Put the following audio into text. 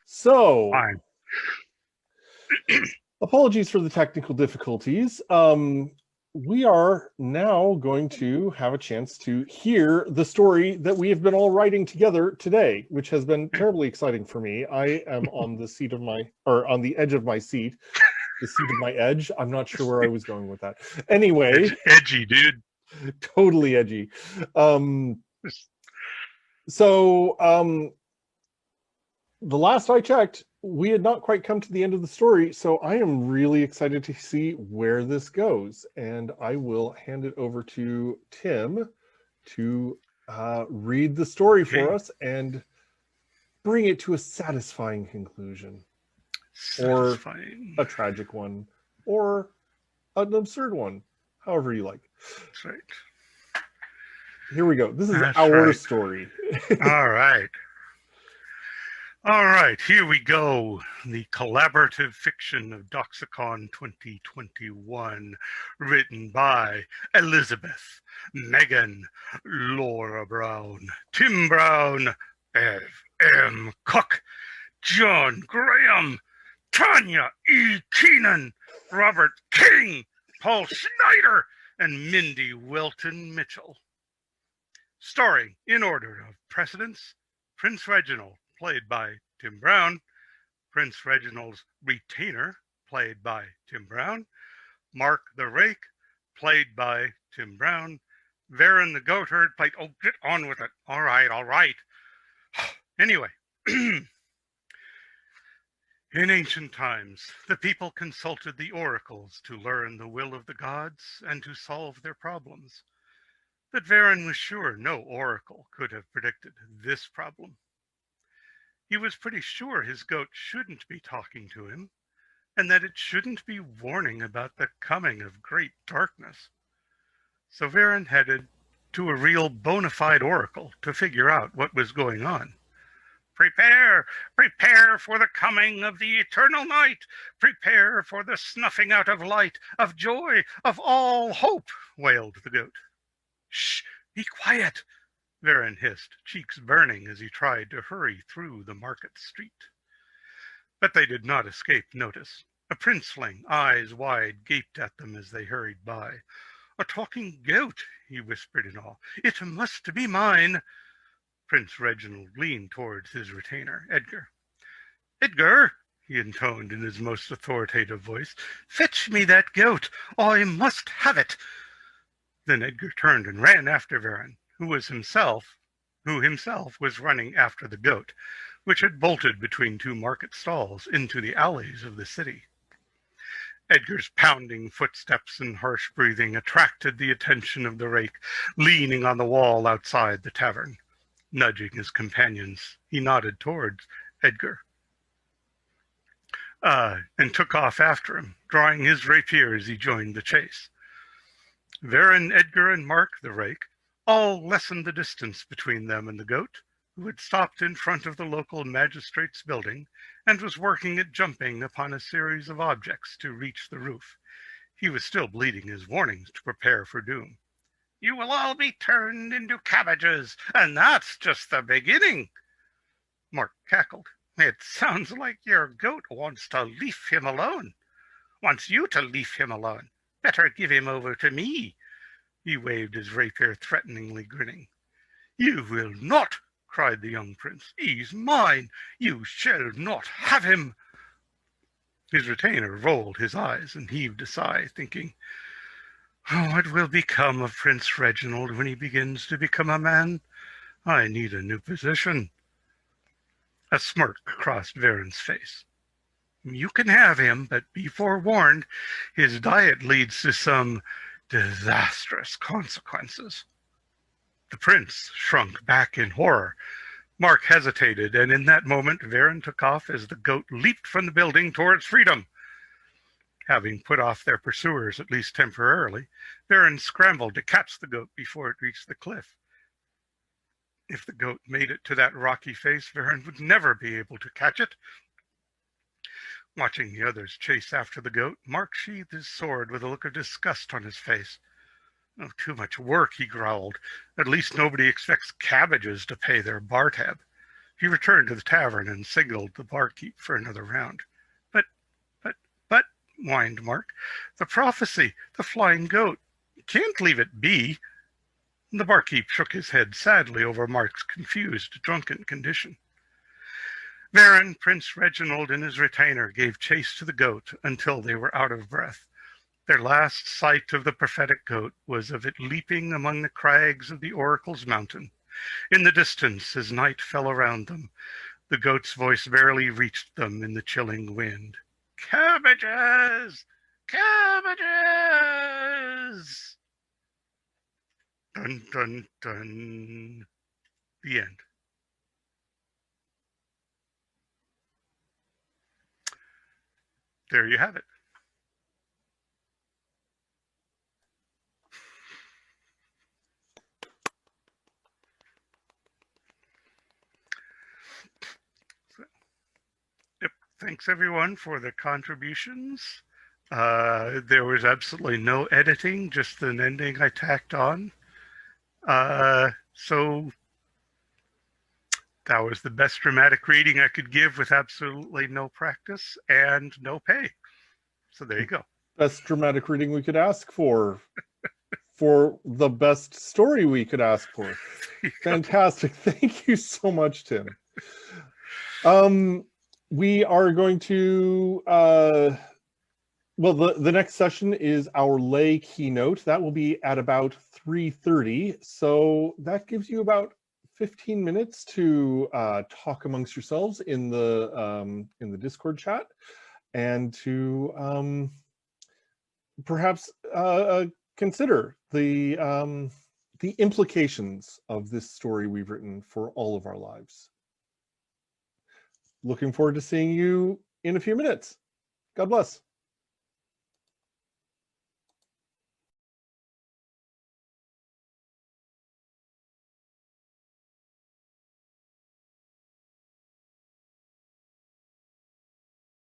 So, Fine. apologies for the technical difficulties. We are now going to have a chance to hear the story that we have been all writing together today, which has been terribly exciting for me. I am on the seat of my, or on the edge of my seat, the seat of my edge. I'm not sure where I was going with that. Anyway, Edgy, dude. totally edgy. Um, so, the last I checked, we had not quite come to the end of the story, so I am really excited to see where this goes. And I will hand it over to Tim to read the story for Okay. us and bring it to a satisfying conclusion, or Satisfying. a tragic one, or an absurd one, however you like. That's right. Here we go. This is That's our right. story. All right. All right. Here we go. The collaborative fiction of Doxacon 2021, written by Elizabeth, Megan, Laura Brown, Tim Brown, Bev M. Cook, John Graham, Tanya E. Keenan, Robert King, Paul Schneider, and Mindy Welton Mitchell. Story in order of precedence: Prince Reginald, played by Tim Brown; Prince Reginald's retainer, played by Tim Brown; Mark the Rake, played by Tim Brown; Varen the Goatherd, played... Oh, get on with it. All right. Anyway, in ancient times, the people consulted the oracles to learn the will of the gods and to solve their problems. But Varen was sure no oracle could have predicted this problem. He was pretty sure his goat shouldn't be talking to him, and that it shouldn't be warning about the coming of great darkness. So Varen headed to a real bona fide oracle to figure out what was going on. Prepare for the coming of the eternal night. Prepare for the snuffing out of light, of joy, of all hope, wailed the goat. Shh, be quiet, Varen hissed, cheeks burning as he tried to hurry through the market street. But they did not escape notice. A princeling, eyes wide, gaped at them as they hurried by. A talking goat, he whispered in awe. It must be mine. Prince Reginald leaned towards his retainer, Edgar. Edgar, he intoned in his most authoritative voice, fetch me that goat. I must have it. Then Edgar turned and ran after Varen, who himself was running after the goat, which had bolted between two market stalls into the alleys of the city. Edgar's pounding footsteps and harsh breathing attracted the attention of the rake, leaning on the wall outside the tavern. Nudging his companions, he nodded towards Edgar and took off after him, drawing his rapier as he joined the chase. Varen, Edgar, and Mark the rake all lessened the distance between them and the goat, who had stopped in front of the local magistrate's building and was working at jumping upon a series of objects to reach the roof. He was still bleating his warnings to prepare for doom. You will all be turned into cabbages, and that's just the beginning. Mark cackled. It sounds like your goat wants to leave him alone. Wants you to leave him alone. Better give him over to me. He waved his rapier threateningly, grinning. You will not, cried the young prince. He's mine. You shall not have him. His retainer rolled his eyes and heaved a sigh, thinking, what will become of Prince Reginald when he begins to become a man? I need a new position. A smirk crossed Varen's face. You can have him, but be forewarned, his diet leads to some disastrous consequences. The prince shrunk back in horror. Mark hesitated, and in that moment Varen took off as the goat leaped from the building towards freedom. Having put off their pursuers, at least temporarily, Varen scrambled to catch the goat before it reached the cliff. If the goat made it to that rocky face, Varen would never be able to catch it. Watching the others chase after the goat, Mark sheathed his sword with a look of disgust on his face. Oh, too much work, he growled. At least nobody expects cabbages to pay their bar tab. He returned to the tavern and signaled the barkeep for another round. But, but, whined Mark. The prophecy, the flying goat. You can't leave it be. The barkeep shook his head sadly over Mark's confused, drunken condition. Varin, Prince Reginald, and his retainer gave chase to the goat until they were out of breath. Their last sight of the prophetic goat was of it leaping among the crags of the Oracle's mountain. In the distance, as night fell around them, the goat's voice barely reached them in the chilling wind. Cabbages! Cabbages! Dun, dun, dun. The end. There you have it. Thanks everyone for the contributions. There was absolutely no editing, just an ending I tacked on. So that was the best dramatic reading I could give with absolutely no practice and no pay. So there you go. Best dramatic reading we could ask for the best story we could ask for. Fantastic. Thank you so much, Tim. We are going to, well, the next session is our lay keynote. That will be at about 3:30. So that gives you about 15 minutes to talk amongst yourselves in the Discord chat, and to perhaps consider the implications of this story we've written for all of our lives. Looking forward to seeing you in a few minutes. God bless.